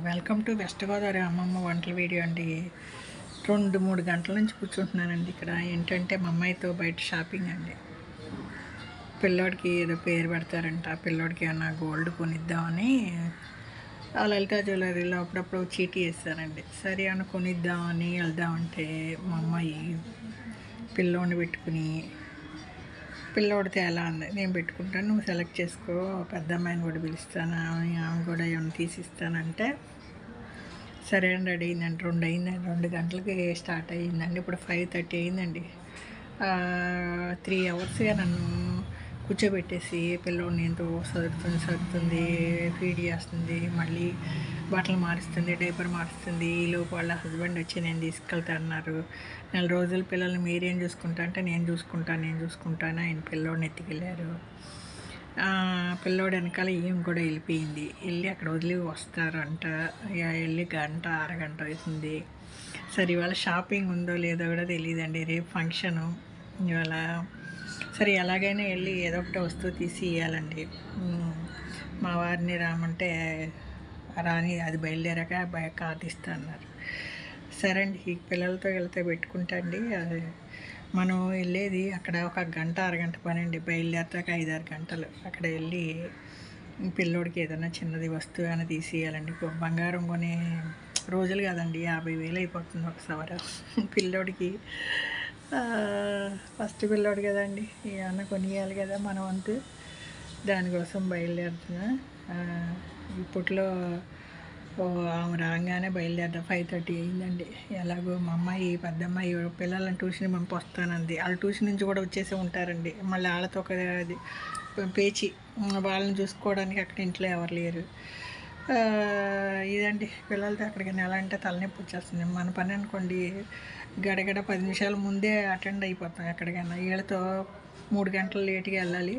Welcome to west Godavari అమ్మమ్మ వంటల video అండి. 2-3 గంటల నుంచి కూర్చుంటున్నానండి ఇక్కడ. ఏంటంటే మా అమ్మాయితో బయట షాపింగ్ అండి. పిల్లోడికి ఏదో పేరు పెడతారంట, పిల్లోడికి ఏమన్నా గోల్డ్ కొనిద్దామని ఆ లలితా జ్యువెలరీలో అప్పుడప్పుడు చీటీ వేస్తారండి. సరే అని కొనిద్దామని వెళ్దామంటే మా అమ్మాయి పిల్లోడిని పెట్టుకుని పిల్లోడితే ఎలా అంది, నేను పెట్టుకుంటాను, నువ్వు సెలెక్ట్ చేసుకో, పెద్ద అమ్మాయిని కూడా పిలుస్తాను, ఆమె కూడా ఏమైనా తీసిస్తానంటే సరే అని రెడీ అయిందండి. 2 అయిందండి, 2 గంటలకి స్టార్ట్ అయ్యిందండి. ఇప్పుడు 5:30 అయిందండి. 3 అవర్స్గా నన్ను కూర్చోబెట్టేసి పిల్లోడిని ఎంతో సర్దుతుంది, ఫీడ్ చేస్తుంది, మళ్ళీ బట్టలు మారుస్తుంది, డైపర్ మారుస్తుంది. ఈలోపు వాళ్ళ హస్బెండ్ వచ్చి నేను తీసుకెళ్తా అన్నారు. 4 రోజులు పిల్లల్ని మీరేం చూసుకుంటా అంటే నేను చూసుకుంటాను ఆయన పిల్లోడిని ఎత్తుకెళ్ళారు. పిల్లోడు వెనకాల ఏం కూడా వెళ్ళిపోయింది. వెళ్ళి అక్కడ వదిలి వస్తారంట. వెళ్ళి గంట అరగంట అవుతుంది. సరే ఇవాళ షాపింగ్ ఉందో లేదో కూడా తెలియదండి. రేపు ఫంక్షను ఇవాళ. సరే ఎలాగైనా వెళ్ళి ఏదో ఒకటి వస్తువు తీసి ఇవ్వాలండి. మా వారిని రామంటే రాని, అది బయలుదేరాక కార్ తీస్తా అన్నారు. సరే అండి, ఈ పిల్లలతో వెళ్తే పెట్టుకుంటా అండి. మనం వెళ్ళేది అక్కడ ఒక గంట అరగంట పని అండి. బయలుదేరతాక 5-6 గంటలు. అక్కడ వెళ్ళి పిల్లోడికి ఏదైనా చిన్నది వస్తువు అయినా తీసియాలండి. బంగారం కొనే రోజులు కాదండి, 50,000 అయిపోతుంది ఒక సవర పిల్లోడికి. ఫస్ట్ పిల్లోడు కదండి, ఏమన్నా కొనియాలి కదా మన వంతు. దానికోసం బయలుదేరుతున్నా. ఇప్పట్లో ఆమె రాగానే బయలుదేరదాం. 5:30 అయిందండి. ఎలాగో మా అమ్మాయి పెద్ద అమ్మాయి పిల్లలను ట్యూషన్ పంపిస్తానంది. వాళ్ళ ట్యూషన్ నుంచి కూడా వచ్చేసి ఉంటారండి. మళ్ళీ వాళ్ళతో ఒక అది పేచి వాళ్ళని చూసుకోవడానికి అక్కడ ఇంట్లో ఎవరు లేరు. ఇదండి, పిల్లలతో అక్కడికి నెల అంటే తలనొప్పి వచ్చేస్తుంది. మన పని అనుకోండి, గడగడ 10 నిమిషాల ముందే అటెండ్ అయిపోతాం ఎక్కడికైనా. వీళ్ళతో 3 గంటలు లేట్గా వెళ్ళాలి.